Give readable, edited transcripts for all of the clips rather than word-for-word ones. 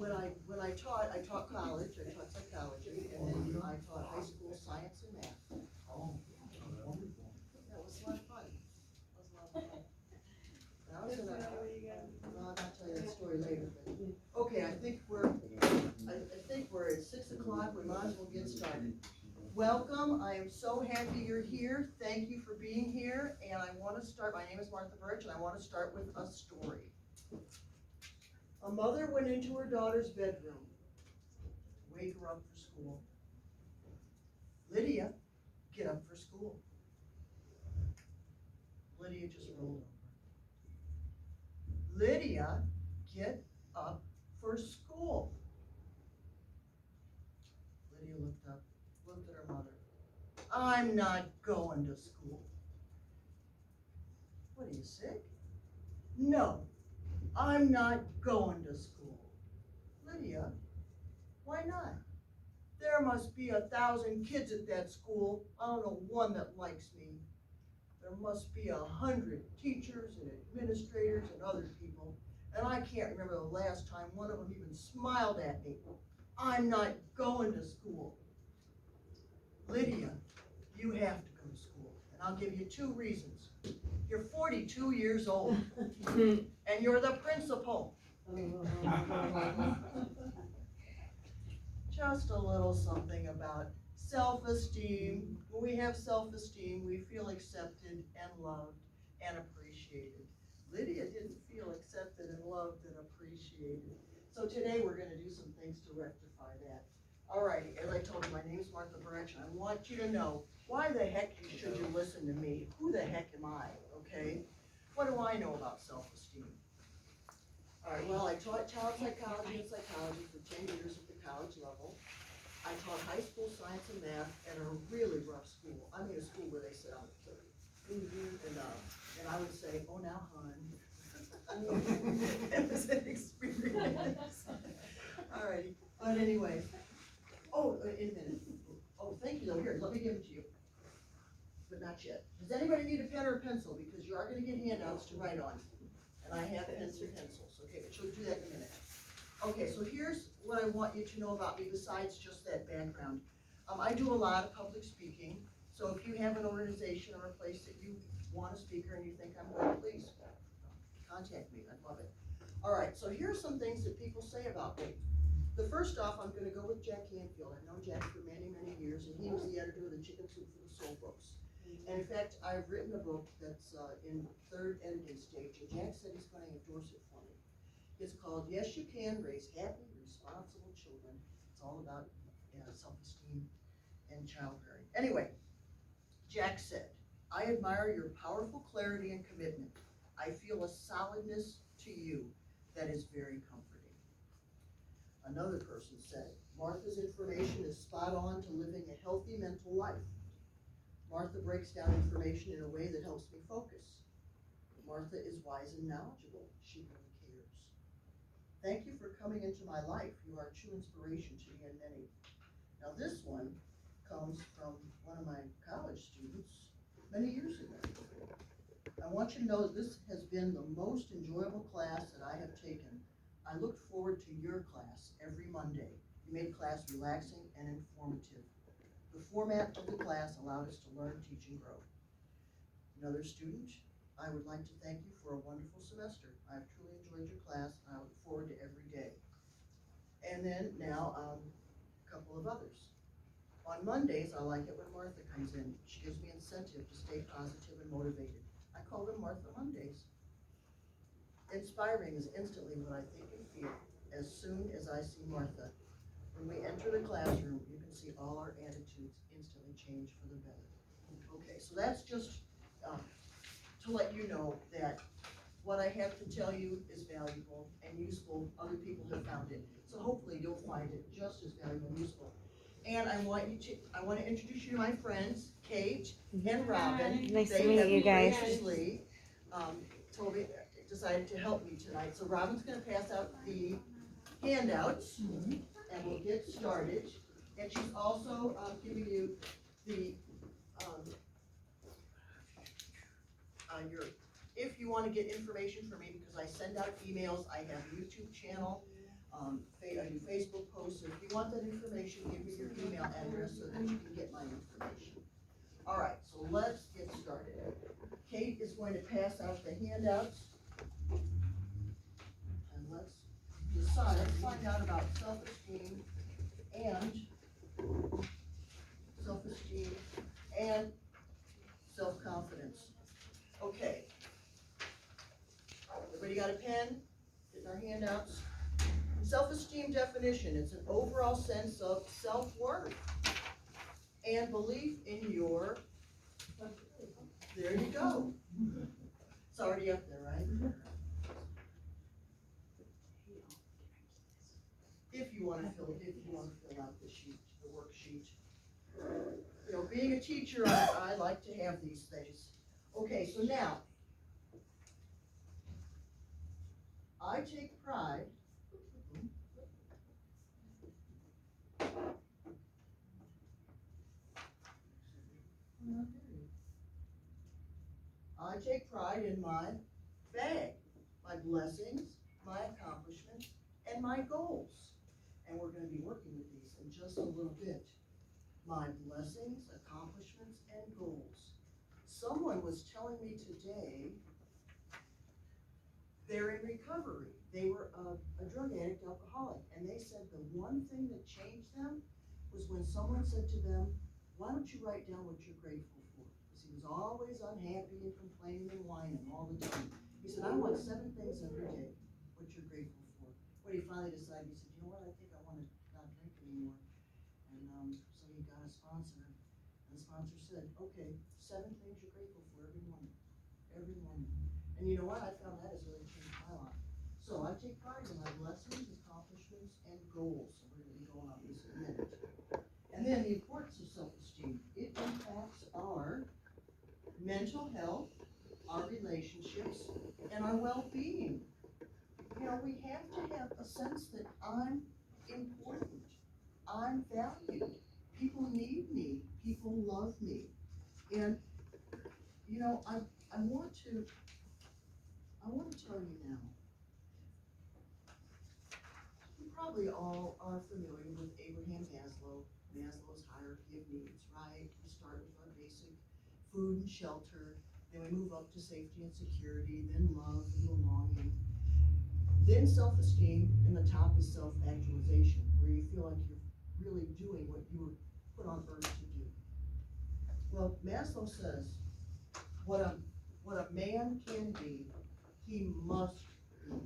when I taught college, I taught psychology, and then I taught high school science and math. That was a lot of fun. That was a lot of fun. And I was in well, I'll tell you that story later, but, okay, I think we're at 6 o'clock, we might as well get started. Welcome, I am so happy you're here, thank you for being here, and I want to start, my name is Martha Birch, and I want to start with a story. A mother went into her daughter's bedroom, wake her up for school. Lydia, get up for school. Lydia just rolled over. Lydia, get up for school. Lydia looked up, looked at her mother. I'm not going to school. What, are you sick? No, I'm not going to school. Lydia, why not? There must be 1,000 kids at that school. I don't know one that likes me. There must be 100 teachers and administrators and other people, and I can't remember the last time one of them even smiled at me. I'm not going to school. Lydia, you have to go to school, and I'll give you 2 reasons. You're 42 years old, and you're the principal. Just a little something about self-esteem. When we have self-esteem, we feel accepted and loved and appreciated. Lydia didn't feel accepted and loved and appreciated. So today we're going to do some things to rectify that. All righty, as I told you, my name is Martha Birch, and I want you to know why the heck should you listen to me? Who the heck am I, okay? What do I know about self-esteem? All right, well, I taught child psychology and psychology for 10 years at the college level. I taught high school science and math at a really rough school. I mean, a school where they sit on the 30. And I would say, oh, now, hon. It was an experience. All righty, but anyway. Oh, in a minute. Oh, thank you, though. Here, let me give it to you. But not yet. Does anybody need a pen or a pencil? Because you are going to get handouts to write on. And I have pens and pencils. Okay, but she'll do that in a minute. Okay, so here's what I want you to know about me besides just that background. I do a lot of public speaking, so if you have an organization or a place that you want a speaker and you think I'm good, please contact me. I'd love it. All right, so here's some things that people say about me. The first off, I'm going to go with Jack Canfield. I've known Jack for many, many years, and he was the editor of the Chicken Soup for the Soul books. And in fact, I've written a book that's in 3rd editing stage, and Jack said he's going to endorse it for me. It's called Yes You Can Raise Happy, Responsible Children. It's all about self-esteem and child rearing. Anyway, Jack said, I admire your powerful clarity and commitment. I feel a solidness to you that is very comforting. Another person said, Martha's information is spot on to living a healthy mental life. Martha breaks down information in a way that helps me focus. Martha is wise and knowledgeable. She really cares. Thank you for coming into my life. You are a true inspiration to me and many. Now this one comes from one of my college students many years ago. I want you to know that this has been the most enjoyable class that I have taken. I look forward to your class every Monday. You made class relaxing and informative. The format of the class allowed us to learn, teach, and grow. Another student, I would like to thank you for a wonderful semester. I have truly enjoyed your class, and I look forward to every day. And then now, a couple of others. On Mondays, I like it when Martha comes in. She gives me incentive to stay positive and motivated. I call them Martha Mondays. Inspiring is instantly what I think and feel as soon as I see Martha. When we enter the classroom, you can see all our attitudes instantly change for the better. Okay, so that's just to let you know that what I have to tell you is valuable and useful. Other people have found it. So hopefully you'll find it just as valuable and useful. And I want to introduce you to my friends, Kate and Robin. Nice to meet you guys. They have graciously decided to help me tonight. So Robin's going to pass out the handouts, and we'll get started. And she's also giving you the if you want to get information from me, because I send out emails, I have a YouTube channel. I do Facebook posts, so if you want that information, give me your email address so that you can get my information. All right, so let's get started. Kate is going to pass out the handouts. And let's find out about self-esteem and self-confidence. Okay. Everybody got a pen? Getting our handouts? Self-esteem definition, it's an overall sense of self-worth and belief in your, there you go. It's already up there, right? If you want to fill out the sheet, the worksheet. You know, being a teacher, I like to have these things. Okay, so now, I take pride in my bag, my blessings, my accomplishments, and my goals. And we're going to be working with these in just a little bit. My blessings, accomplishments, and goals. Someone was telling me today they're in recovery. They were a drug addict, alcoholic, and they said the one thing that changed them was when someone said to them, why don't you write down what you're grateful for? Because he was always unhappy and complaining and whining all the time. He said, I want 7 things every day, what you're grateful for. When he finally decided, he said, you know what, I think I want to not drink anymore. And so he got a sponsor, and the sponsor said, okay, 7 things you're grateful for every morning. Every morning. And you know what? I found that has really changed my life. So I take pride in my blessings, accomplishments, and goals. So we're going to be going on this in a minute. And then the importance of self-esteem. It impacts our mental health, our relationships, and our well-being. You know, we have to have a sense that I'm important. I'm valued. People need me. People love me. And, you know, I want to tell you now, you probably all are familiar with Abraham Maslow's hierarchy of needs, right? We start with our basic food and shelter, then we move up to safety and security, then love and belonging, then self-esteem, and the top is self-actualization, where you feel like you're really doing what you were put on earth to do. Well, Maslow says, what a man can be, he must be.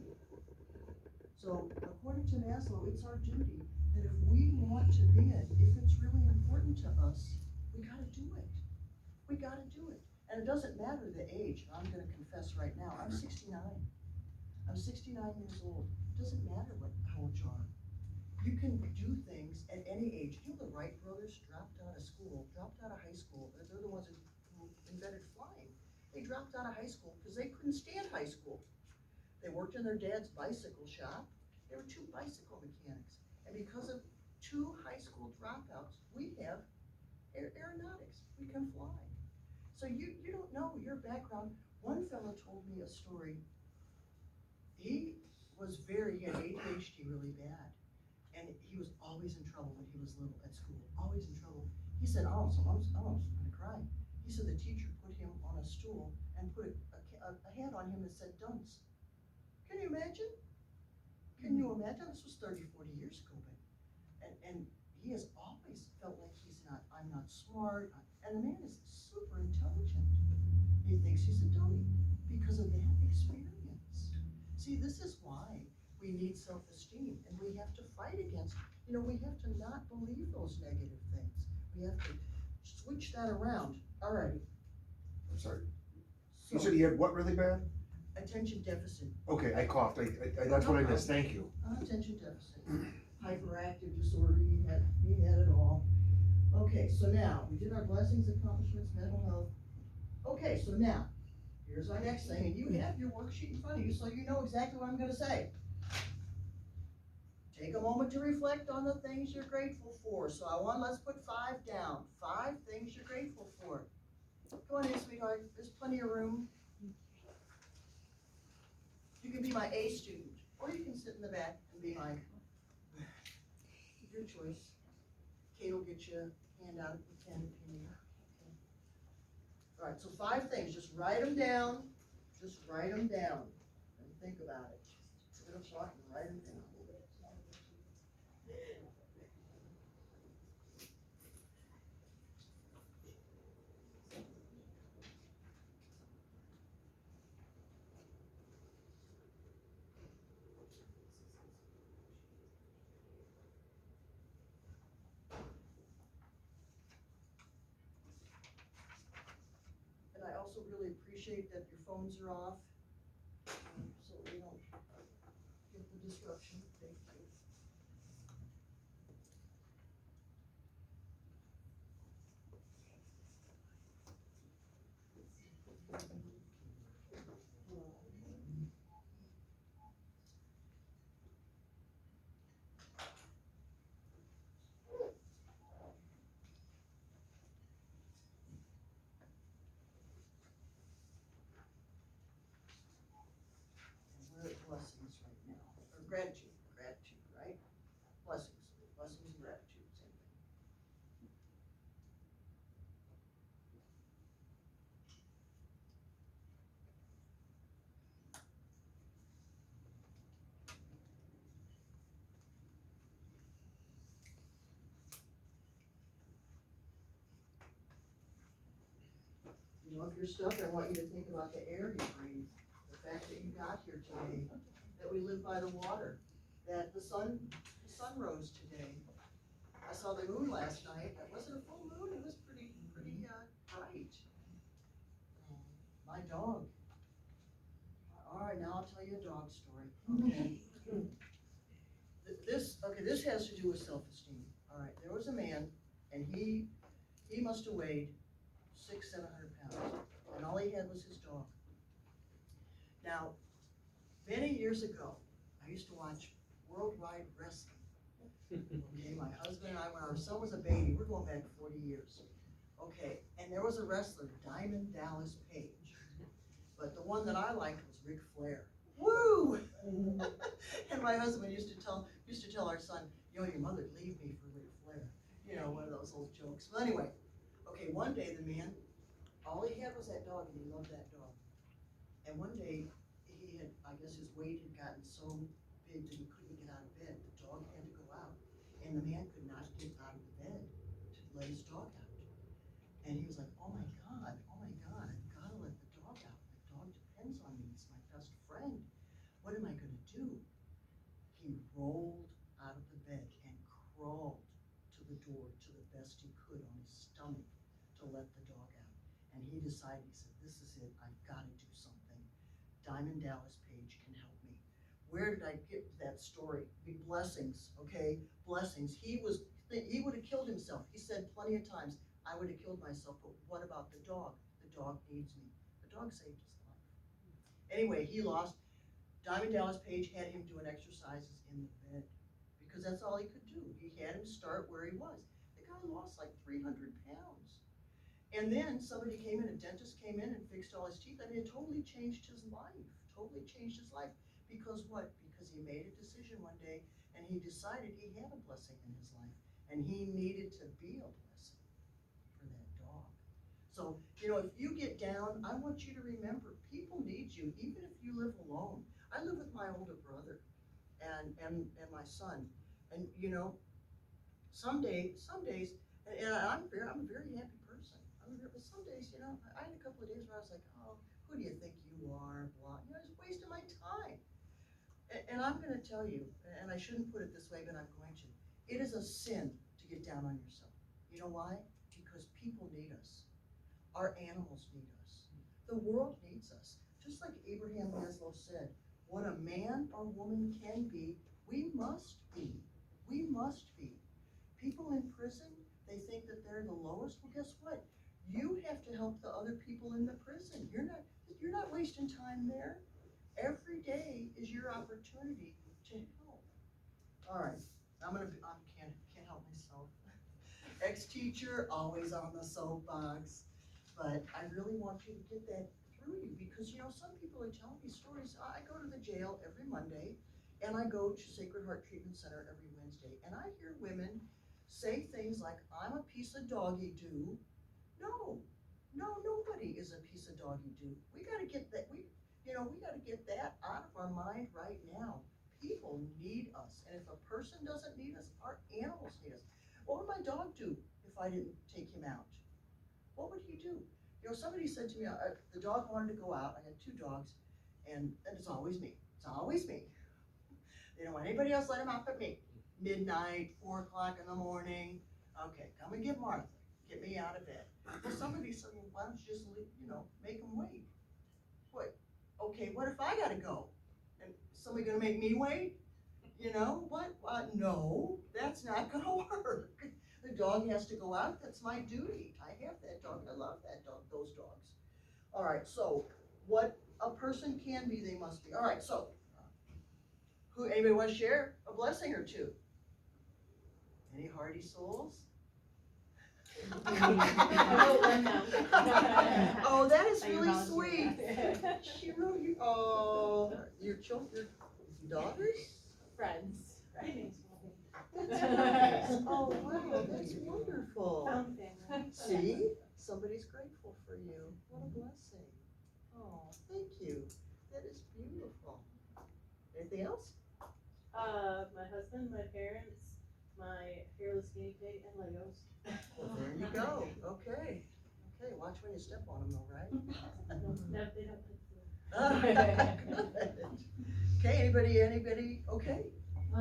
So according to Maslow, it's our duty that if we want to be it, if it's really important to us, we gotta do it. We gotta do it. And it doesn't matter the age. I'm gonna confess right now, I'm 69. I'm 69 years old. It doesn't matter how old you are. You can do things at any age. You know, the Wright brothers dropped out of high school. They're the ones who invented flying. They dropped out of high school because they couldn't stand high school. They worked in their dad's bicycle shop. They were 2 bicycle mechanics. And because of 2 high school dropouts, we have aeronautics. We can fly. So you don't know your background. One fellow told me a story. He had ADHD really bad. And he was always in trouble when he was little at school, always in trouble. He said, I was gonna cry. He said the teacher put him on a stool and put a hat on him that said dunce. Can you imagine? Can you imagine? This was 30, 40 years ago, and he has always felt like I'm not smart, and the man is super intelligent. He thinks he's a dummy because of that experience. See, this is why we need self-esteem, and we have to fight against, we have to not believe those negative things. We have to switch that around. All right. I'm sorry. So, You said you had what really bad? attention deficit. Okay, I coughed. That's what I missed. Thank you. Attention deficit. Hyperactive disorder. He had it all. Okay, so now we did our blessings, accomplishments, mental health. Okay, so now here's our next thing, and you have your worksheet in front of you, so you know exactly what I'm going to say. Take a moment to reflect on the things you're grateful for. So let's put 5 down. 5 things you're grateful for. Come on in, sweetheart. There's plenty of room. You can be my A student, or you can sit in the back and be my your choice. Kate will get you a handout with pen if you need. Okay. All right, so 5 things, just write them down, and think about it. Just give it a thought and write them down. And I also really appreciate that your phones are off, so we don't get the disruption. Thank you. And we're at blessings right now, or gratitude, right? Blessings and gratitude, same thing. You know, if you're stuck, I want you to think about the air you breathe, the fact that you got here today, that we live by the water, that the sun rose today. I saw the moon last night. It wasn't a full moon. It was pretty bright. My dog. All right, now I'll tell you a dog story. Okay. This has to do with self-esteem. All right, there was a man, and he must have weighed 600-700 pounds, and all he had was his dog. Now, many years ago, I used to watch Worldwide Wrestling. Okay, my husband and I, when our son was a baby, we're going back 40 years. Okay, and there was a wrestler, Diamond Dallas Page. But the one that I liked was Ric Flair. Woo! And my husband used to tell our son, you know, your mother'd leave me for Ric Flair. You know, one of those old jokes. But anyway, okay, one day the man, all he had was that dog, and he loved that dog. And one day, he had, I guess his weight had gotten so big that he couldn't get out of bed. The dog had to go out. And the man could not get out of the bed to let his dog out. And he was like, oh my God, I've gotta let the dog out. The dog depends on me, it's my best friend. What am I gonna do? He rolled out of the bed and crawled to the door to the best he could on his stomach to let the dog out. And he decided, he said, this is it, I've gotta do something. Diamond Dallas Page can help me. Where did I get that story? Big blessings, okay? Blessings. He would have killed himself. He said plenty of times, I would have killed myself, but what about the dog? The dog needs me. The dog saved his life. Anyway, he lost. Diamond Dallas Page had him doing exercises in the bed because that's all he could do. He had him start where he was. The guy lost like 300 pounds. And then somebody came in, a dentist came in and fixed all his teeth, and it totally changed his life. Because what? Because he made a decision one day, and he decided he had a blessing in his life, and he needed to be a blessing for that dog. So, you know, if you get down, I want you to remember, people need you, even if you live alone. I live with my older brother and my son, and you know, some days, and I'm a very happy person. But some days, you know, I had a couple of days where I was like, oh, who do you think you are? Blah, you know, I was wasting my time. And I'm going to tell you, and I shouldn't put it this way, but I'm going to. It is a sin to get down on yourself. You know why? Because people need us. Our animals need us. The world needs us. Just like Abraham Maslow said, what a man or woman can be, we must be. We must be. People in prison, they think that they're the lowest. Well, guess what? You have to help the other people in the prison. You're not wasting time there. Every day is your opportunity to help. All right, I can't help myself. Ex-teacher, always on the soapbox, but I really want you to get that through you because, you know, some people are telling me stories. I go to the jail every Monday, and I go to Sacred Heart Treatment Center every Wednesday, and I hear women say things like, I'm a piece of doggy doo. No, nobody is a piece of doggy doo. We gotta get that, we gotta get that out of our mind right now. People need us, and if a person doesn't need us, our animals need us. What would my dog do if I didn't take him out? What would he do? Somebody said to me, the dog wanted to go out. I had 2 dogs, and it's always me. It's always me. They don't want anybody else let him out but me. Midnight, 4 o'clock in the morning. Okay, come and get Martha. Get me out of bed. Well, somebody said, well, why don't you just leave, make him wait? What? Okay, what if I gotta go? And somebody gonna make me wait? What? No, that's not gonna work. The dog has to go out. That's my duty. I have that dog. I love that dog, those dogs. All right, so what a person can be, they must be. All right, so anybody want to share a blessing or 2? Any hearty souls? Oh, that is really sweet. She wrote you. Oh, your children, your daughters? Friends. That's nice. Oh, wow, that's wonderful. See, somebody's grateful for you. What a blessing. Oh, thank you. That is beautiful. Anything else? My husband, my parents, my fearless guinea pig, and Legos. Well, there you go. Okay. Okay, watch when you step on them though, right? No, they don't like Good. Okay, anybody, okay?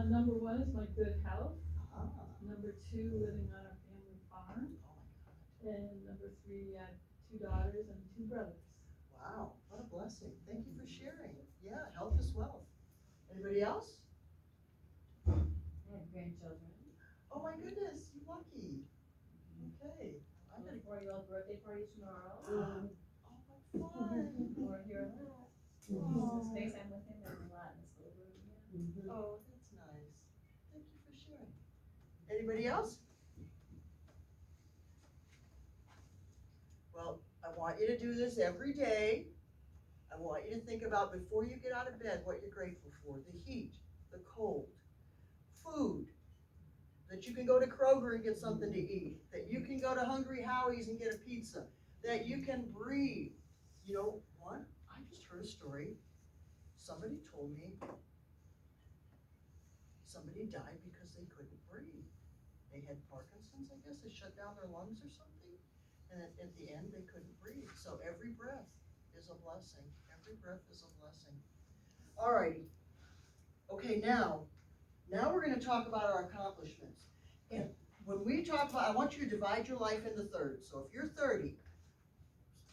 Number 1 is my good health. Ah, Number 2, living on our family farm. oh And number 3, I have 2 daughters and 2 brothers. wow, what a blessing. Thank you for sharing. Yeah, health is wealth. Anybody else? I have grandchildren. Oh my goodness, you lucky. Okay. I'm I have gonna, a 4-year-old birthday party tomorrow. oh, what fun. Or here at home. Oh. Space I'm with him and a lot in the school room. Yeah. Oh, that's nice. Thank you for sharing. Anybody else? Well, I want you to do this every day. I want you to think about before you get out of bed what you're grateful for. The heat, the cold, food, that you can go to Kroger and get something to eat, that you can go to Hungry Howie's and get a pizza, that you can breathe. I just heard a story. Somebody told me somebody died because they couldn't breathe. They had Parkinson's, I guess. They shut down their lungs or something. And at the end, they couldn't breathe. So every breath is a blessing. Every breath is a blessing. All righty. Okay, now we're going to talk about our accomplishments. And when we talk about, I want you to divide your life into thirds. So if you're 30,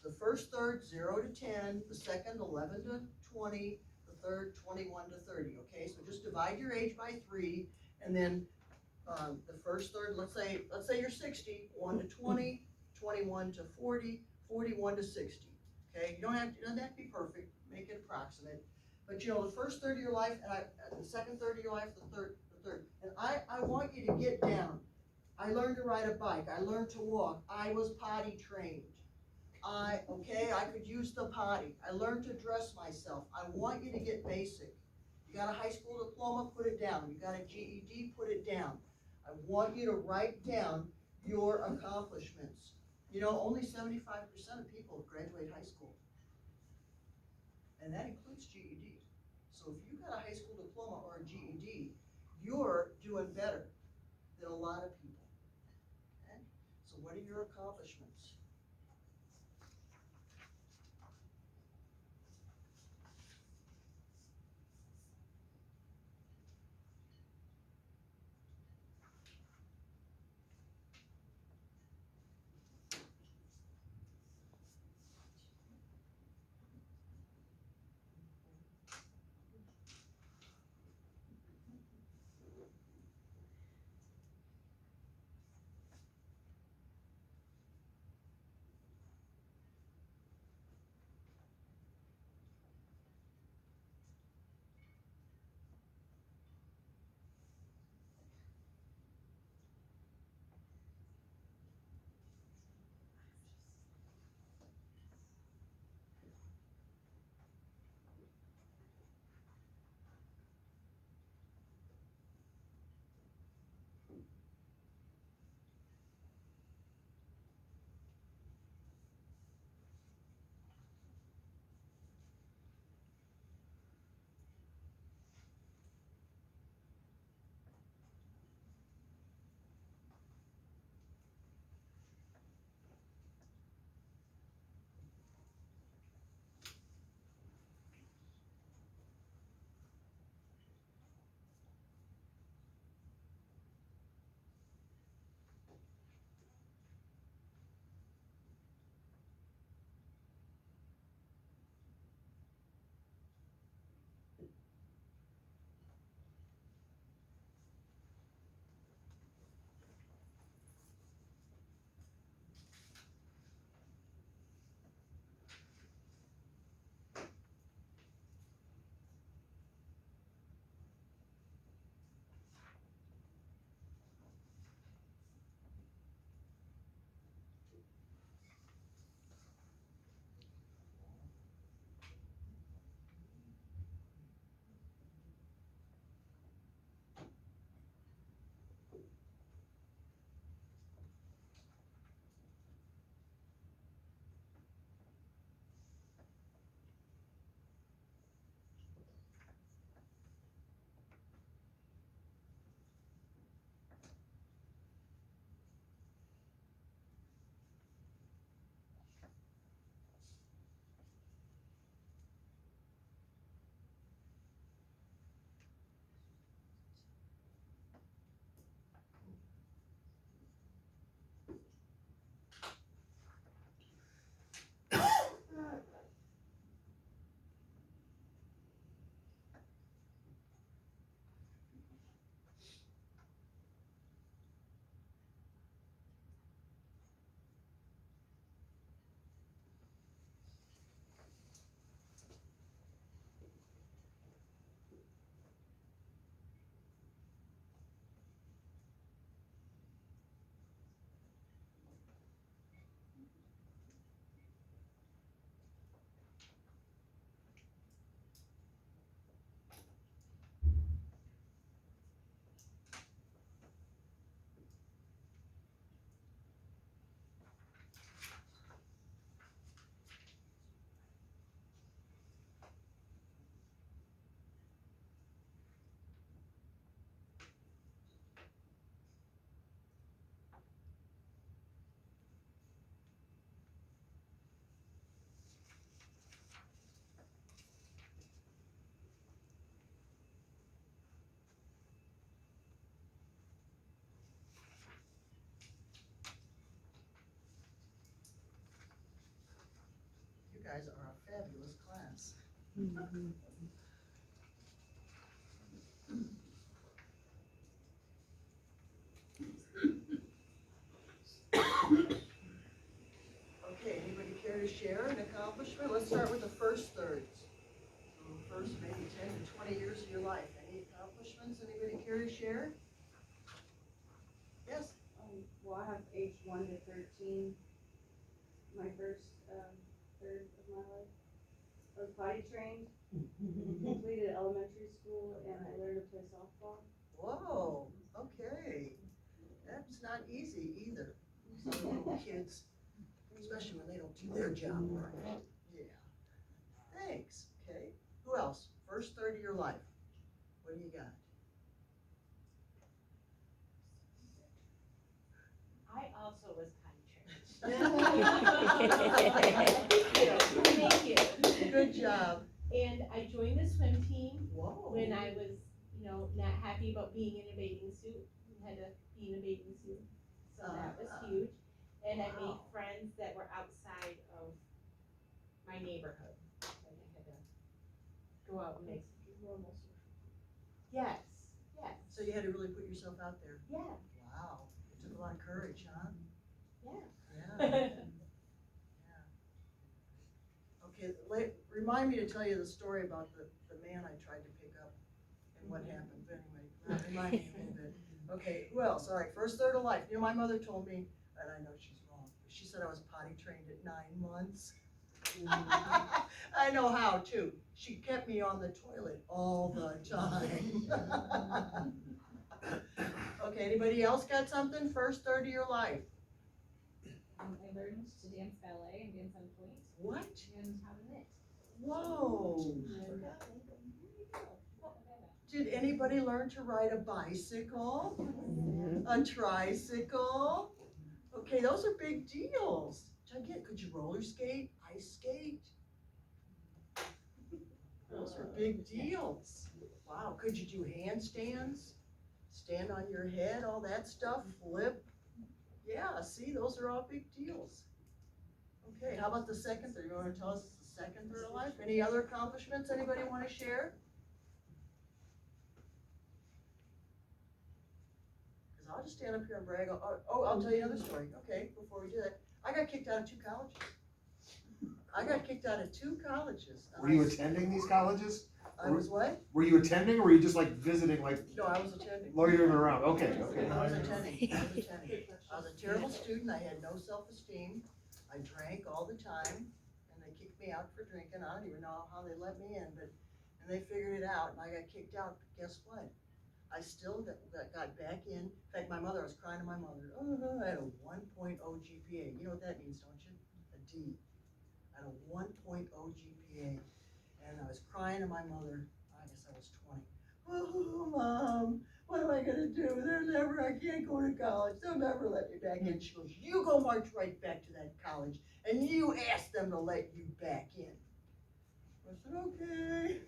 the first third, 0 to 10, the second, 11 to 20, the third, 21 to 30, okay? So just divide your age by 3, and then the first third, let's say you're 60, 1 to 20, 21 to 40, 41 to 60, okay? It doesn't have to be perfect, make it approximate. But the first third of your life, and the second third of your life, the third. And I want you to get down. I learned to ride a bike, I learned to walk, I was potty trained. I could use the potty. I learned to dress myself. I want you to get basic. You got a high school diploma, put it down. You got a GED, put it down. I want you to write down your accomplishments. Only 75% of people graduate high school. And that includes GED. So if you got a high school diploma or a GED, you're doing better than a lot of people. Okay? So what are your accomplishments? guys are a fabulous class. Okay, anybody care to share an accomplishment? Let's start with the first thirds. So the first maybe 10 to 20 years of your life. Any accomplishments anybody care to share? Yes? Well, I have age 1 to 13, my first, third of my life. I was potty trained, completed elementary school, and I learned to play softball. Whoa, okay. That's not easy either. Some little kids, especially when they don't do their job right. Yeah. Thanks, okay. Who else? First third of your life. What do you got? I also was Thank you. Good job. And I joined the swim team Whoa. when I was, not happy about being in a bathing suit. I had to be in a bathing suit. So that was huge. And I made Wow. friends that were outside of my neighborhood. Like I had to go out and make Normal. Yes, yes, So you had to really put yourself out there. yeah, Wow. It took a lot of courage, huh? yeah. Yeah. Okay, remind me to tell you the story about the man I tried to pick up and what happened. But anyway, remind me a little bit. Okay, who else? All right, first third of life. My mother told me, and I know she's wrong, but she said I was potty trained at 9 months. I know how too. She kept me on the toilet all the time. Okay, anybody else got something? First third of your life. I learned to dance ballet and dance on point What? and how to knit. Whoa. Did anybody learn to ride a bicycle? A tricycle? Okay, those are big deals. Could you roller skate, ice skate? Those are big deals. Wow, could you do handstands? Stand on your head, all that stuff, flip? Yeah, see, those are all big deals. Okay, how about the second third? You wanna tell us the second third of life? Any other accomplishments anybody wanna share? Cause I'll just stand up here and brag. I'll tell you another story. Okay, before we do that, I got kicked out of 2 colleges. I got kicked out of 2 colleges. Were you attending these colleges? I was what? Were you attending or were you just like visiting, like No, I was attending. loitering around? Okay, okay. I was attending. I was a terrible student. I had no self-esteem. I drank all the time, and they kicked me out for drinking. I don't even know how they let me in, and they figured it out, and I got kicked out. But guess what? I still got back in. In fact, my mother, I was crying to my mother. Oh, I had a 1.0 GPA. You know what that means, don't you? A D. I had a 1.0 GPA. And I was crying to my mother. I guess I was 20. Oh, Mom, what am I gonna do? I can't go to college. They'll never let me back in. She goes, you go march right back to that college and you ask them to let you back in. I said, okay.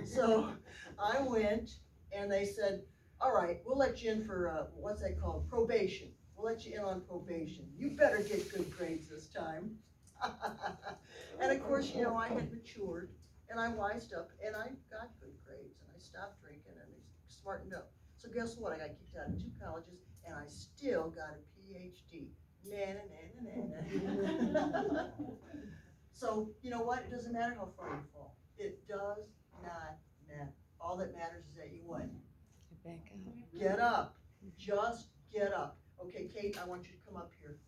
So I went and they said, all right, we'll let you in for, what's that called? Probation. We'll let you in on probation. You better get good grades this time. And of course, I had matured. And I wised up and I got good grades and I stopped drinking and I smartened up. So guess what? I got kicked out of 2 colleges and I still got a PhD. So you know what? It doesn't matter how far you fall. It does not matter. All that matters is that you what? Get up. Just get up. Okay, Kate, I want you to come up here.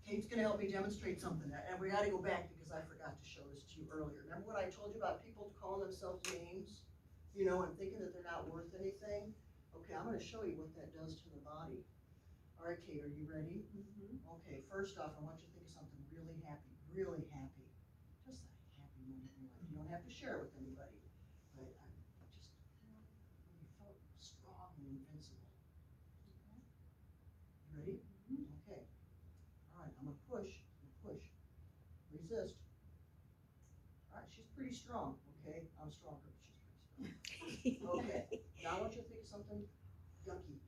Kate's gonna help me demonstrate something, and we gotta go back because I forgot to show this to you earlier. Remember what I told you about people calling themselves names, and thinking that they're not worth anything? Okay, I'm gonna show you what that does to the body. All right, Kate, are you ready? Okay, first off, I want you to think of something really happy, just a happy moment in your life. You don't have to share it with anybody, but just you felt strong and invincible. You ready? Okay. All right, I'm gonna push, resist. All right, she's pretty strong, okay? I'm stronger, but she's pretty strong. Okay, now I want you to think of something yucky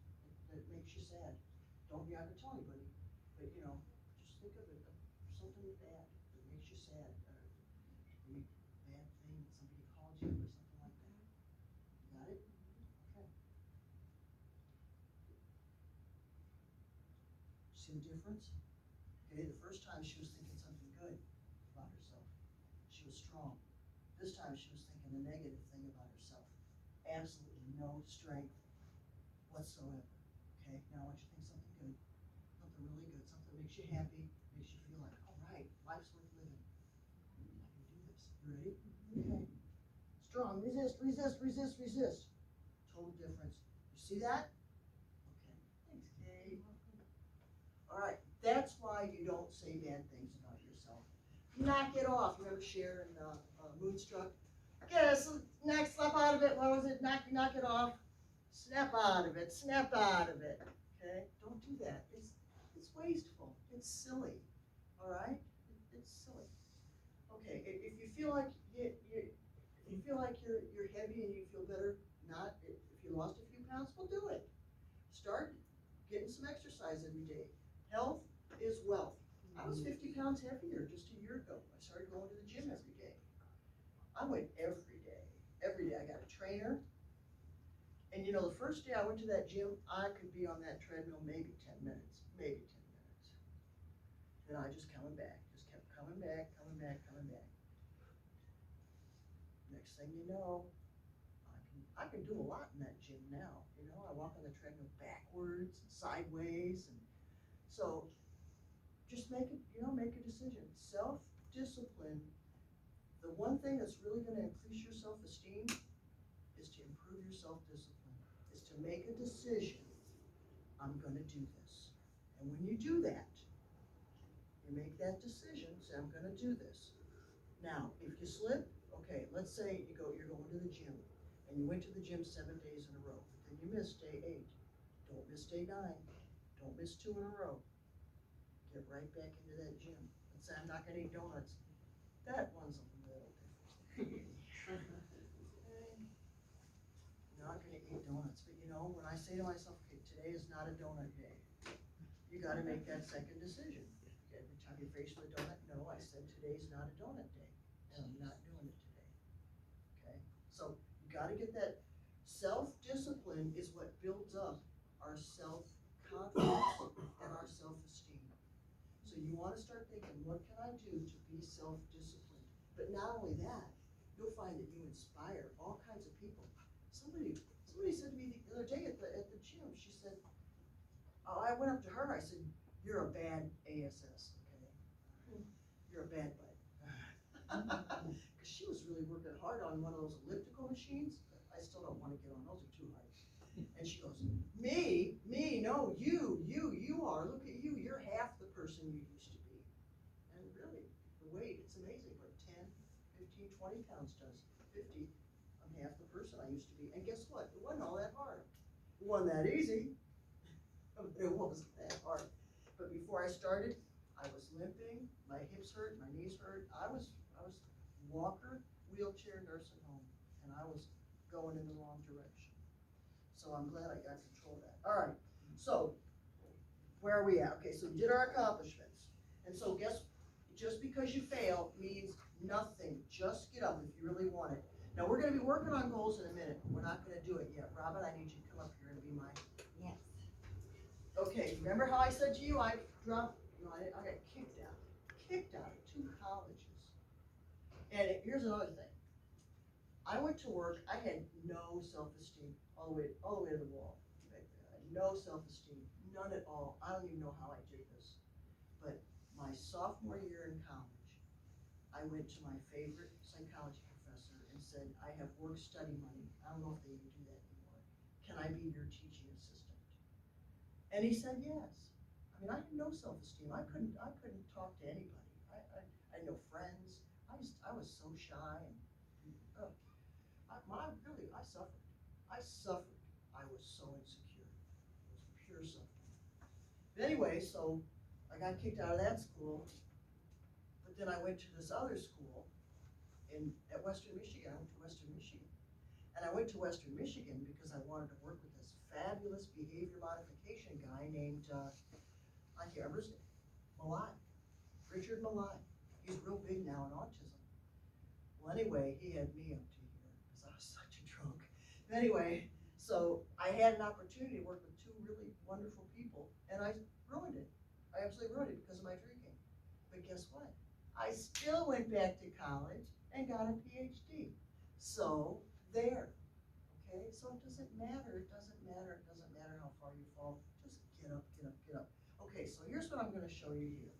that makes you sad. You're not gonna tell anybody, but just think of it, some something bad that makes you sad, any bad thing, somebody called you or something like that? You got it? Okay. See the difference? Okay, the first time she was thinking something good about herself. She was strong. This time she was thinking a negative thing about herself. Absolutely no strength whatsoever. Okay, now I want you to think something good. Something really good, something that makes you happy, makes you feel like, all right, life's worth living. I can do this. You ready? Okay. Strong, resist, resist, resist, resist. Total difference. You see that? Okay. Thanks, Kate. All right, that's why you don't say bad things about yourself. Knock it off. Remember Cher and Moonstruck? Okay, so next, snap out of it. What was it? Knock it off. Snap out of it. Snap out of it. Okay, don't do that. It's wasteful. It's silly. All right, it's silly. Okay, if you feel like you're heavy and you feel better, if you lost a few pounds, well, do it. Start getting some exercise every day. Health is wealth. I was 50 pounds heavier just a year ago. I started going to the gym every day. I went every day. Every day I got a trainer. And you know, the first day I went to that gym, I could be on that treadmill maybe 10 minutes. Maybe 10 minutes. And I just coming back. Just kept coming back, coming back, coming back. Next thing you know, I can do a lot in that gym now. You know, I walk on the treadmill backwards and sideways, and so just make a decision. Self-discipline. The one thing that's really going to increase your self-esteem is to improve your self-discipline. Is to make a decision. I'm going to do this, and when you do that, you make that decision. Say, I'm going to do this. Now, if you slip, okay, let's say you're going to the gym. And you went to the gym 7 days in a row, but then you missed day 8. Don't miss day 9. Don't miss 2 in a row. Get right back into that gym. And say, I'm not gonna eat donuts. That one's a little different. Not gonna eat donuts, but you know, when I say to myself, okay, today is not a donut day, you gotta make that second decision. Every time you're faced with a donut, no, I said today's not a donut day, and I'm not doing it today. Okay, so you gotta get that. Self-discipline is what builds up our self-confidence and our self-esteem. So you wanna start thinking, what can I do to be self-disciplined? But not only that, you'll find that you inspire all kinds of people. Somebody said to me the other day at the gym, she said, oh, I went up to her, I said, you're a bad ASS, okay? You're a bad bud. Because she was really working hard on one of those elliptical machines. I still don't want to get on, those are too hard. And she goes, me, no, you are, look at you, you're half the person you used to be. And really, the weight, it's amazing what 10, 15, 20 pounds does. 50, I'm half the person I used to be. And guess what? It wasn't all that hard. It wasn't that easy, but it wasn't that hard. But before I started, I was limping, my hips hurt, my knees hurt. I was walker, wheelchair, nursing home, and I was going in the wrong direction. So I'm glad I got control of that. All right, so where are we at? Okay, so we did our accomplishments. And so just because you fail means nothing. Just get up if you really want it. Now we're gonna be working on goals in a minute. We're not gonna do it yet. Robin, I need you to come up here and be my. Yes. Okay, remember how I said to you, I got kicked out of 2 colleges. And here's another thing. I went to work, I had no self-esteem all the way to the wall. I had no self-esteem, none at all. I don't even know how I did this. But my sophomore year in college, I went to my favorite psychology professor and said, I have work-study money. I don't know if they even do that anymore. Can I be your teaching assistant? And he said yes. I mean, I had no self-esteem. I couldn't talk to anybody. I had no friends. I was so shy. And, I suffered. I was so insecure. It was pure suffering. But anyway, so I got kicked out of that school. But then I went to this other school at Western Michigan. I went to Western Michigan. And I went to Western Michigan because I wanted to work with this fabulous behavior modification guy named, I can't remember his name, Malai. Richard Malai, he's real big now in autism. Well, anyway, he had me up to here, because I was such a drunk. Anyway, so I had an opportunity to work with two really wonderful people, and I ruined it. I absolutely ruined it because of my drinking. But guess what? I still went back to college and got a PhD. So, there, okay? So it doesn't matter, it doesn't matter how far you fall. Just get up, get up, get up. Okay, so here's what I'm gonna show you here.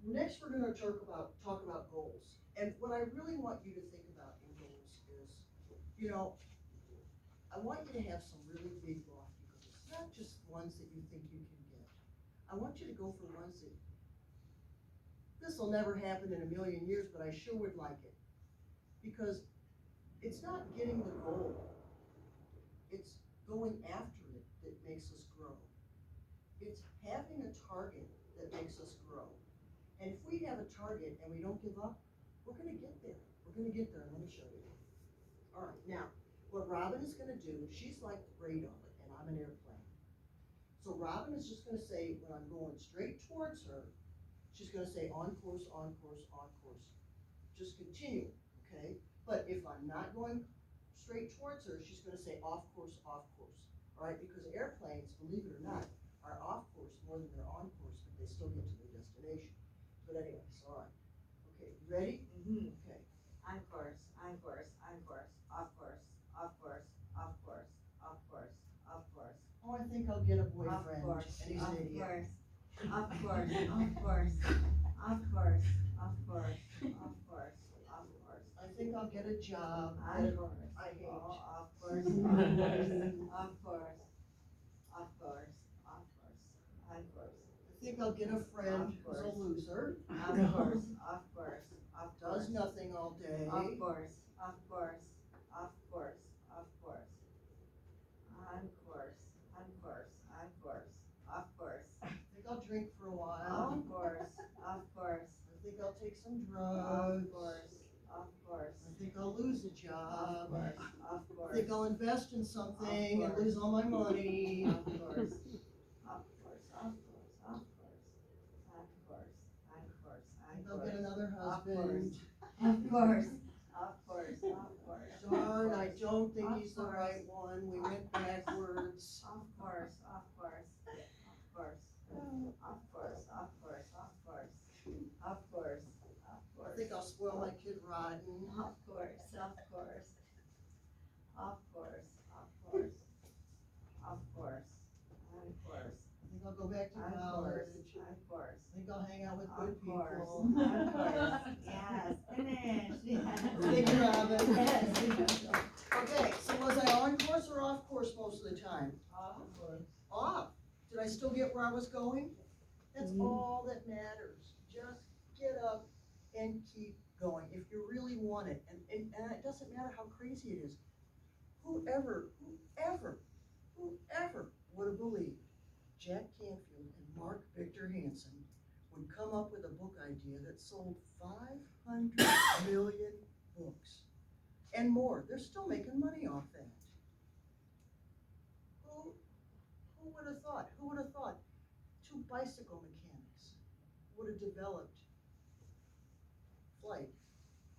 Next, we're gonna talk about goals. And what I really want you to think about in goals is, you know, I want you to have some really big lofty goals, not just ones that you think you can get. I want you to go for ones that, this will never happen in a million years, but I sure would like it. Because it's not getting the goal, it's going after it that makes us grow. It's having a target that makes us grow. And if we have a target and we don't give up, we're gonna get there. We're gonna get there, let me show you. All right, now, what Robin is gonna do, she's like the radar and I'm an airplane. So Robin is just gonna say, when I'm going straight towards her, she's gonna say on course, on course, on course. Just continue, okay? But if I'm not going straight towards her, she's gonna say off course, all right? Because airplanes, believe it or not, are off course more than they're on course, but they still get to their destination. But anyway, so all right. Okay, you ready? Mm-hmm. Okay. On course, on course, on course, off course, off course, off course, off course, off course. Oh, I think I'll get a Of boyfriend, course, and he's an idiot. of course, of course, of course, of course, of course, of course. I think I'll get a job Of that course. I hate. Oh, of course, of course, of course, of course, of course, of course. I think I'll get a friend who's a loser, Of course, of course, of course. does nothing all day. Of course, of course, of course, of course. On course, on course, on course, of course. I think I'll drink for a while. Of course, of course, I think I'll take some of drugs. course, of course. I think I'll lose a Of job. course, of I course. think I'll invest in something and course. lose all my money. Of course, of course, of course, of course, of course, of course, I think of I'll get course. another Of husband. Of course, of course, of course. Darn, I don't think Of he's the course. right one. We went backwards. Of course, of course, of course, of course, of course, of course, of course, of I course. think I'll spoil my kid rotten. Of course, of course, of course, of course, of course, of course, I think I'll go back to of college. course, of course. I think I'll hang out with good Of course, people. of course, yes, finish, yes. Thank you, Robin. Yes. Okay, so was I on course or off course most of the time? Of course. Off. Did I still get where I was going? That's all that matters. Just get up and keep going if you really want it. And it doesn't matter how crazy it is. Whoever would have believed Jack Canfield and Mark Victor Hansen would come up with a book idea that sold 500 million books and more. They're still making money off that. Who would have thought? Who would have thought two bicycle mechanics would have developed flight?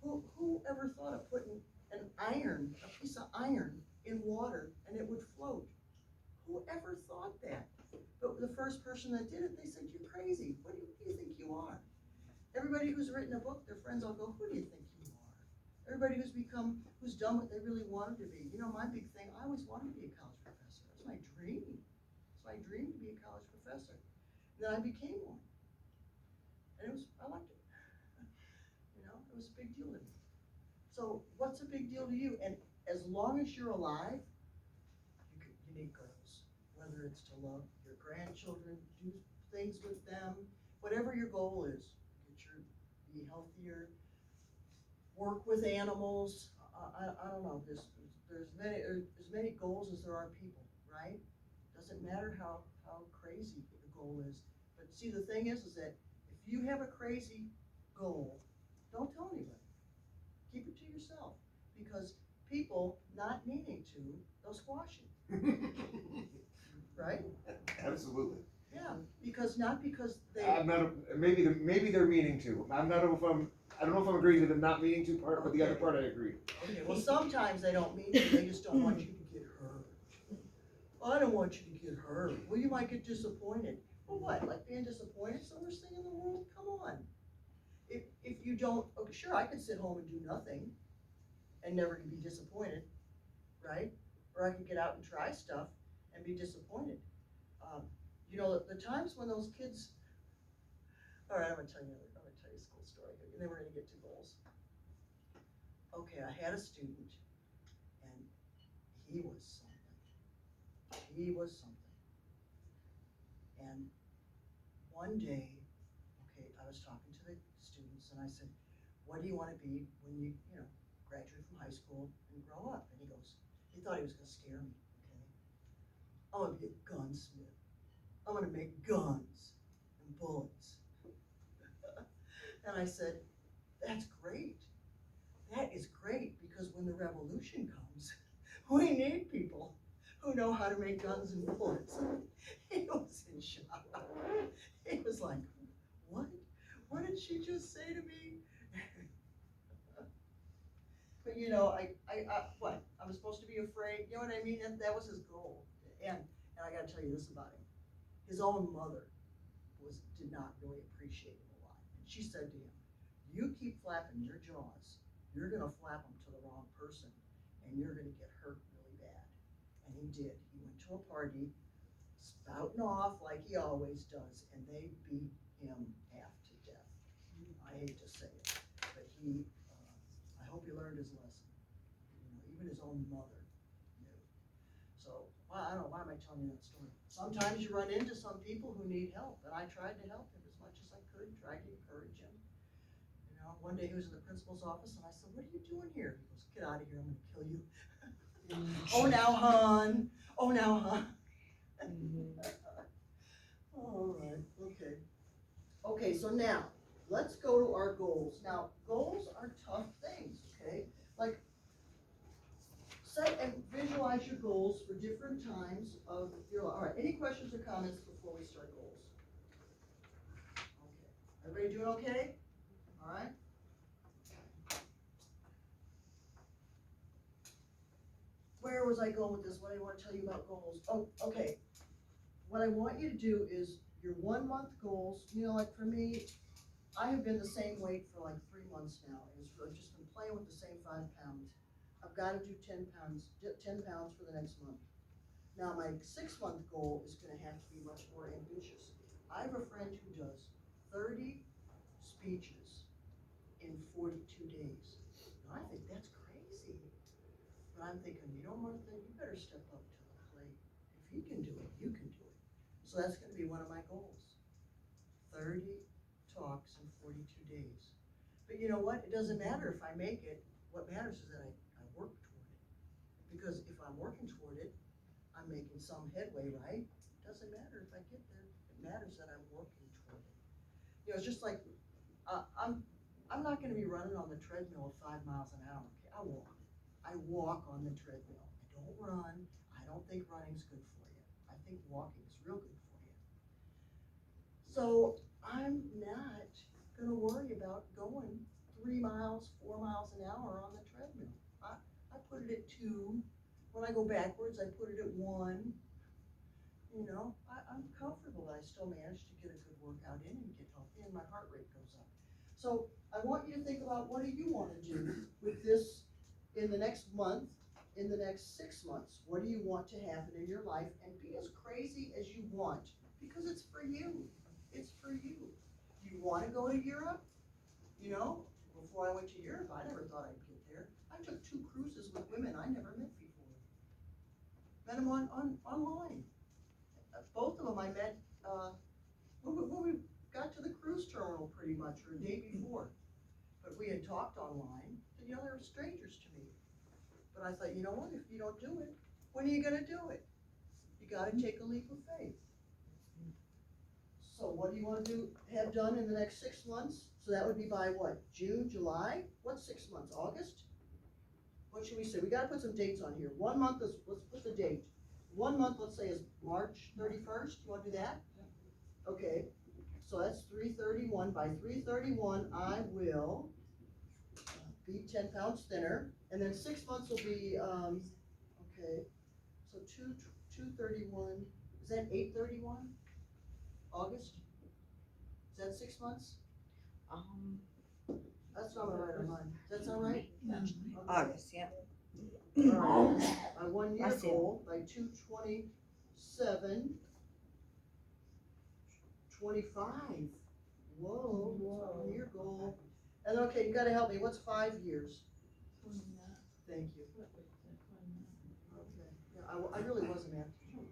Who ever thought of putting a piece of iron in water and it would float? Who ever thought that? But the first person that did it, they said, "You're crazy. What do you think you are?" Everybody who's written a book, their friends all go, "Who do you think you are?" Everybody who's done what they really wanted to be. You know, my big thing, I always wanted to be a college professor. That's my dream. It's my dream to be a college professor. And then I became one. And I liked it. You know, it was a big deal to me. So what's a big deal to you? And as long as you're alive, you need goals. Whether it's to love your grandchildren, do things with them, whatever your goal is, be healthier, work with animals. I don't know. There's as many goals as there are people, right? Doesn't matter how crazy the goal is. But see, the thing is that if you have a crazy goal, don't tell anybody. Keep it to yourself, because people not needing to, they'll squash it, right? Absolutely. Yeah, because not because they, I'm not, maybe they're meaning to. I don't know if I'm agreeing to the not meaning to part, but the other Okay. part I agree. okay, well, sometimes they don't mean to, they just don't want you to get hurt. I don't want you to get hurt. Well, you might get disappointed. Well, what, like being disappointed is the worst thing in the world? Come on. If you don't, okay, sure, I could sit home and do nothing and never be disappointed, right? Or I could get out and try stuff and be disappointed. You know, the times when those kids, all right, I'm gonna tell you a school story, and then we're gonna get to goals. Okay, I had a student, and he was something. He was something. And one day, okay, I was talking to the students, and I said, what do you wanna be when you graduate from high school and grow up? And he thought he was gonna scare me, okay? I'm gonna be a gunsmith. I'm gonna make guns and bullets. And I said, that's great. That is great, because when the revolution comes, we need people who know how to make guns and bullets. He was in shock. He was like, what? What did she just say to me? But what? I was supposed to be afraid, you know what I mean? And that was his goal. And I gotta tell you this about him. His own mother did not really appreciate him a lot. And she said to him, you keep flapping your jaws, you're gonna flap them to the wrong person, and you're gonna get hurt really bad. And he did. He went to a party, spouting off like he always does, and they beat him half to death. I hate to say it, but I hope he learned his lesson. Even his own mother knew. So, well, I don't know, why am I telling you that story? Sometimes you run into some people who need help, and I tried to help him as much as I could, tried to encourage him. One day he was in the principal's office, and I said, what are you doing here? He goes, get out of here, I'm gonna kill you. Oh, now, hon. Oh, now, hon. All right, okay. Okay, so now, let's go to our goals. Now, goals are tough things, okay? Like, set and visualize your goals for different times of your life. All right, any questions or comments before we start goals? Okay, everybody doing okay? All right? Where was I going with this? What do I want to tell you about goals? Oh, okay. What I want you to do is your 1 month goals, like for me, I have been the same weight for like 3 months now. I've just been playing with the same 5 pounds. I've got to do 10 pounds for the next month. Now my 6 month goal is gonna have to be much more ambitious. I have a friend who does 30 speeches in 42 days. Now I think that's crazy. But I'm thinking, Martha, you better step up to the plate. If he can do it, you can do it. So that's gonna be one of my goals. 30 talks in 42 days. But you know what? It doesn't matter if I make it. What matters is that I work toward it. Because if I'm working toward it, I'm making some headway, right? It doesn't matter if I get there. It matters that I'm working toward it. It's just like, I'm not gonna be running on the treadmill at 5 miles an hour. Okay, I walk. I walk on the treadmill. I don't run. I don't think running's good for you. I think walking is real good for you. So I'm not gonna worry about going 3 miles, 4 miles an hour on the treadmill. I put it at 2. When I go backwards, I put it at 1. I'm comfortable that I still manage to get a good workout in and get healthy, and my heart rate goes up. So I want you to think about, what do you want to do with this in the next month, in the next 6 months? What do you want to happen in your life? And be as crazy as you want, because it's for you. It's for you. You want to go to Europe? Before I went to Europe, I never thought I'd get there. I took 2 cruises with women I never met before. Met them online. Both of them I met when we got to the cruise terminal pretty much, or a day before. But we had talked online, and they were strangers to me. But I thought, you know what, if you don't do it, when are you gonna do it? You gotta take a leap of faith. So what do you wanna have done in the next 6 months? So that would be by what, June, July? What's 6 months, August? What should we say? We gotta put some dates on here. 1 month let's put the date. 1 month, let's say, is March 31st. You wanna do that? Okay, so that's 331. By 331, I will be 10 pounds thinner, and then 6 months will be, okay, so 231, is that 831? August? Is that 6 months? That's not right on mine. Does that sound right? Yeah. Okay. August, yeah. Alright, my 1 year I see. goal, by 227, 25. Whoa, that's my 1 year goal. And okay, you gotta help me, what's 5 years? 29. Thank you. What was it, 29? Okay, yeah, I really wasn't after you.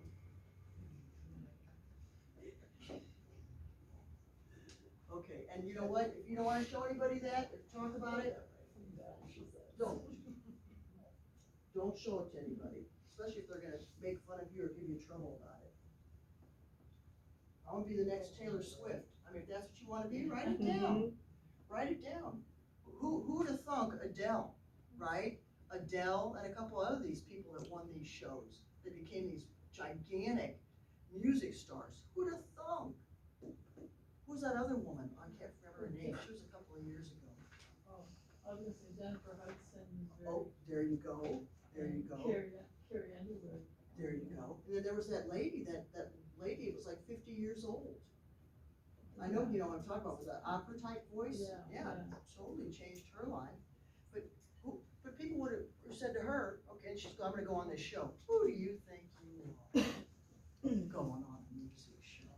Okay, and you know what, if you don't wanna show anybody that, or talk about it, don't. Don't show it to anybody, especially if they're gonna make fun of you or give you trouble about it. I wanna be the next Taylor Swift, I mean, if that's what you wanna be, write it down, write it down. Who'd have thunk Adele, right? Adele and a couple of these people that won these shows, they became these gigantic music stars, who'd have thunk? Who's that other woman, I can't remember her name, she was a couple of years ago. I was gonna say Jennifer Hudson is very. Oh, there you go, there you go. Carrie Underwood. There you go. And then there was that lady, that lady was like 50 years old. I know, you know what I'm talking about, with that opera type voice. Yeah, yeah. Totally changed her life. But people would have said to her, okay, and she's going, I'm gonna go on this show. Who do you think you are? Going on a music show.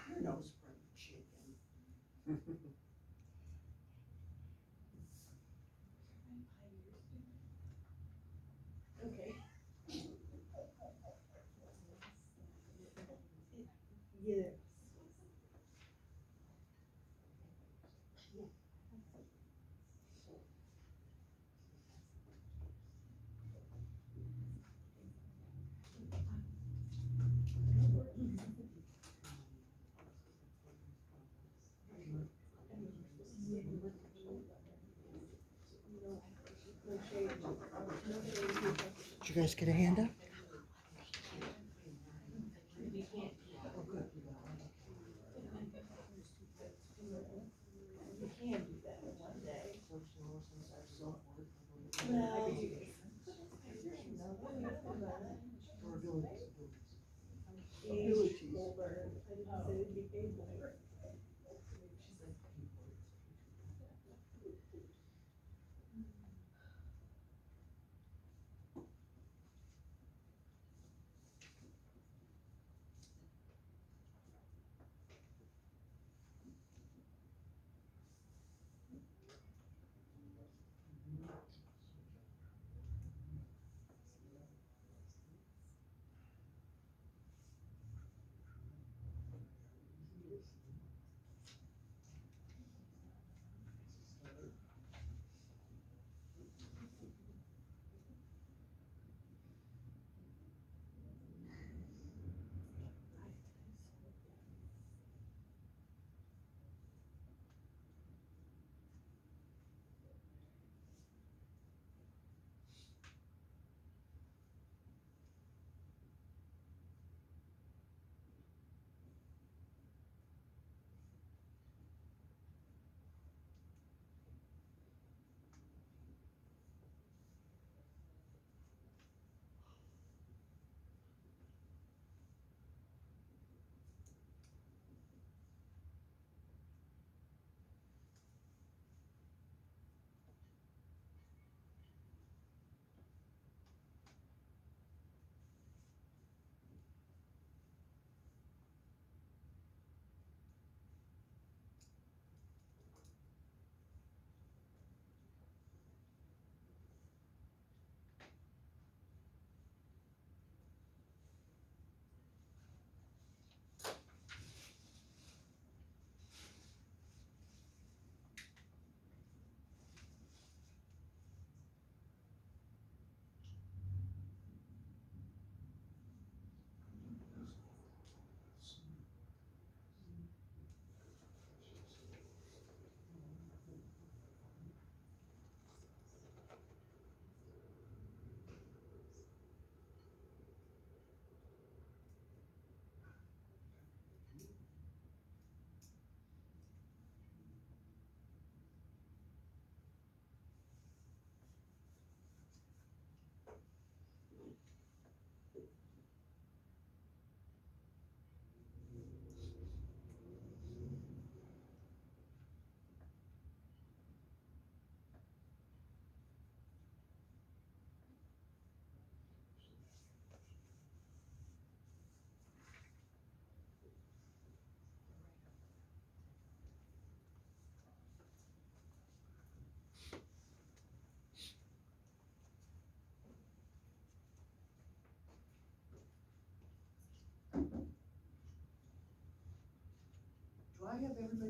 You're no spring chicken. Okay. Yeah. Did you guys get a hand up? Oh, good. You can do that one day.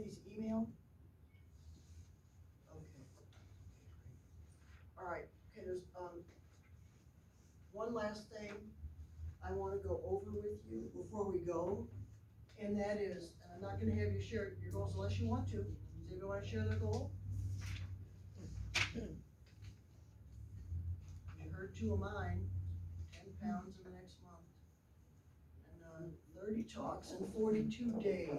these emailed? Okay. All right, okay, there's, one last thing I wanna go over with you before we go, and that is, and I'm not gonna have you share your goals unless you want to. Does anybody wanna share their goal? You heard two of mine, 10 pounds in the next month. And, 30 talks in 42 days.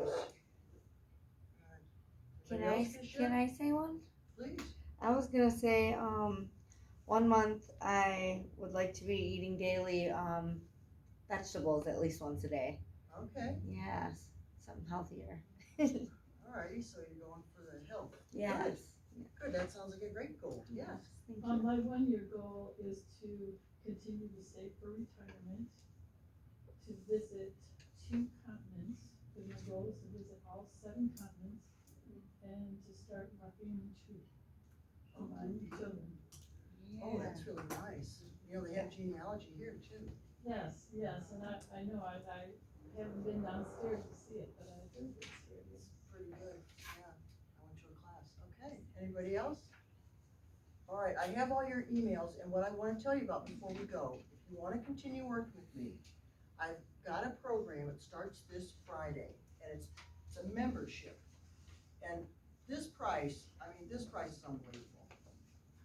Can Anybody I, else gonna share? can I say one? Please. I was gonna say, 1 month I would like to be eating daily, vegetables at least once a day. Okay, Yes, something healthier. alrighty, so you're going for the health. Yes. Good, that sounds like a great goal, yes. Thank you. My 1 year goal is to continue to save for retirement, to visit 2 continents, because my goal is to visit all 7 continents, and to start my family tree for my children. Oh, that's really nice. You know, they have genealogy here too. Yes, and I know, I haven't been downstairs to see it, but I heard it's here. It's pretty good, yeah. I went to a class. Okay, anybody else? All right, I have all your emails, and what I wanna tell you about before we go, if you wanna continue working with me, I've got a program, it starts this Friday, and it's a membership. And this price is unbelievable.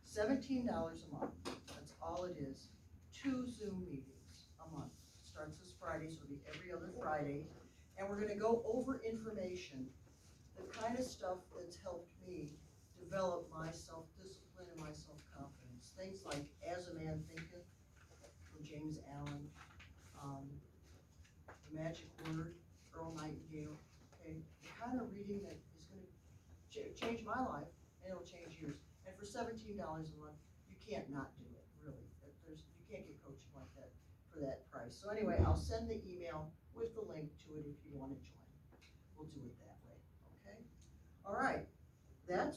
$17 a month, that's all it is. 2 Zoom meetings a month. Starts this Friday, so it'll be every other Friday. And we're gonna go over information, the kind of stuff that's helped me develop my self-discipline and my self-confidence. Things like As a Man Thinketh from James Allen, The Magic Word, Earl Nightingale. Okay, the kind of reading that is gonna change my life, and it'll change yours. And for $17 a month, you can't not do it, really. You can't get coaching like that for that price. So anyway, I'll send the email with the link to it if you wanna join. We'll do it that way, okay? All right, I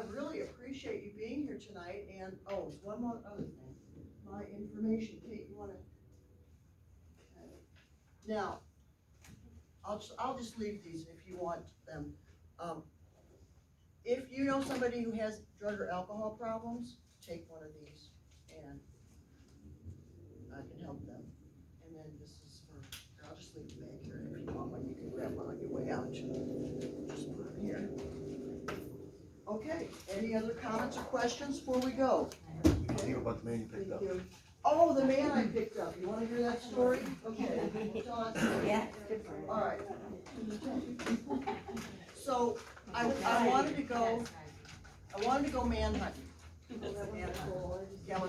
really appreciate you being here tonight, and, there's one more other thing. My information, Kate, you wanna? Okay. Now, I'll just leave these if you want them. If you know somebody who has drug or alcohol problems, take one of these and I can help them. And then this is for, I'll just leave the bag here, if you want one, you can grab one on your way out. Just put it here. Okay, any other comments or questions before we go? Anything about the man you picked up? Oh, the man I picked up, you wanna hear that story? Okay, we'll tell that story. Yeah. All right. So, I wanted to go man hunting. Yeah,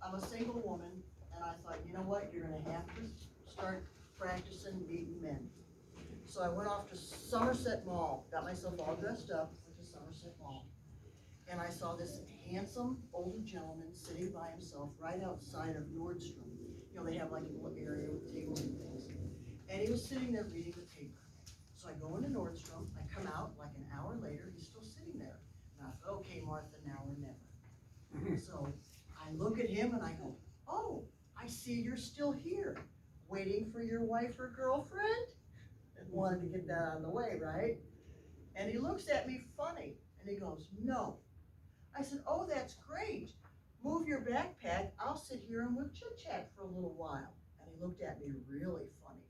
I'm a single woman, and I thought, you know what, you're gonna have to start practicing meeting men. So I went off to Somerset Mall, got myself all dressed up, went to Somerset Mall. And I saw this handsome older gentleman sitting by himself right outside of Nordstrom. You know, they have like a little area with tables and things. And he was sitting there reading the paper. So I go into Nordstrom, I come out, like an hour later, he's still sitting there. And I thought, okay, Martha, now or never. So I look at him and I go, oh, I see you're still here, waiting for your wife or girlfriend? And wanted to get that out of the way, right? And he looks at me funny, and he goes, no. I said, oh, that's great. Move your backpack, I'll sit here and we'll chit chat for a little while. And he looked at me really funny.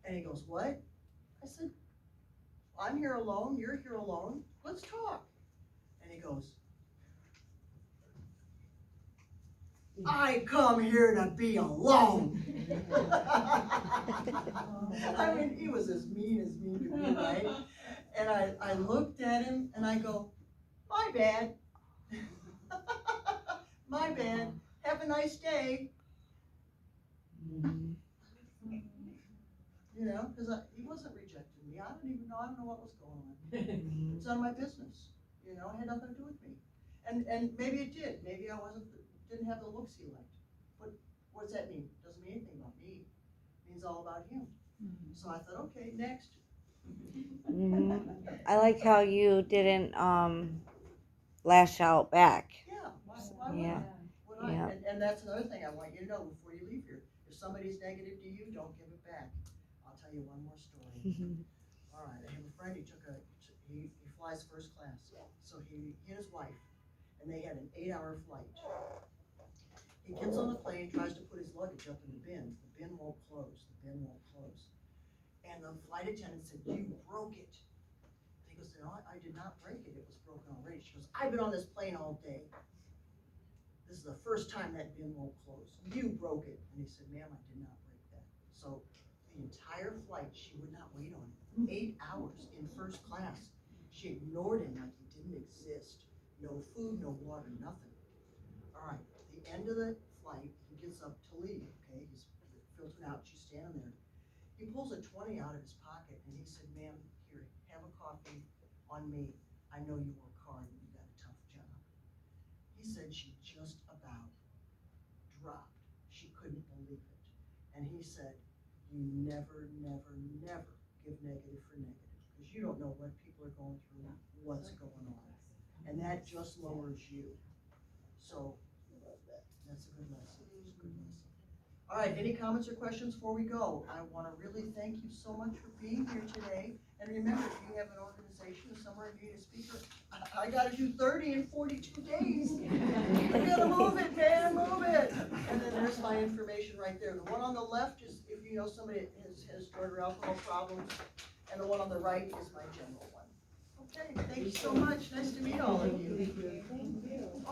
And he goes, what? I said, I'm here alone, you're here alone, let's talk. And he goes, I come here to be alone. I mean, he was as mean to me, right? And I looked at him and I go, my bad. My bad. Have a nice day. You know, because he wasn't rejecting me. I don't know what was going on. It's none of my business. You know, it had nothing to do with me. And maybe it did. Maybe I didn't have the looks he liked. But what does that mean? It doesn't mean anything about me. It means all about him. So I thought, okay, next. I like how you didn't lash out back. Yeah, why would Yeah. I? Would I? Yeah. And that's another thing I want you to know before you leave here. If somebody's negative to you, don't give it back. I'll tell you one more story. All right, I have a friend, he flies first class, so he and his wife, and they had an 8-hour flight. He gets on the plane, tries to put his luggage up in the bin won't close, And the flight attendant said, "You broke it." And he goes, "No, I did not break it, it was broken already." She goes, "I've been on this plane all day. This is the first time that bin won't close. You broke it." And he said, "Ma'am, I did not break that." So the entire flight, she would not wait on him. 8 hours in first class. She ignored him like he didn't exist. No food, no water, nothing. All right, at the end of the flight, he gets up to leave, okay? He's filtered out, she's standing there. He pulls a 20 out of his pocket and he said, "Ma'am, here, have a coffee on me. I know you work hard and you got a tough job." He said she just about dropped. She couldn't believe it. And he said, "You never, never, never give negative for negative, because you don't know what people are going through, what's going on. And that just lowers you." So, that's a good lesson. It's a good lesson. All right, any comments or questions before we go? I want to really thank you so much for being here today. And remember, if you have an organization somewhere you need a speaker, I got to do 30 in 42 days. We gotta move it, man, move it. And then there's my information right there. The one on the left is if you know somebody that has drug or alcohol problems, and the one on the right is my general one. Okay, thank you so much. Nice to meet all of you. Thank you.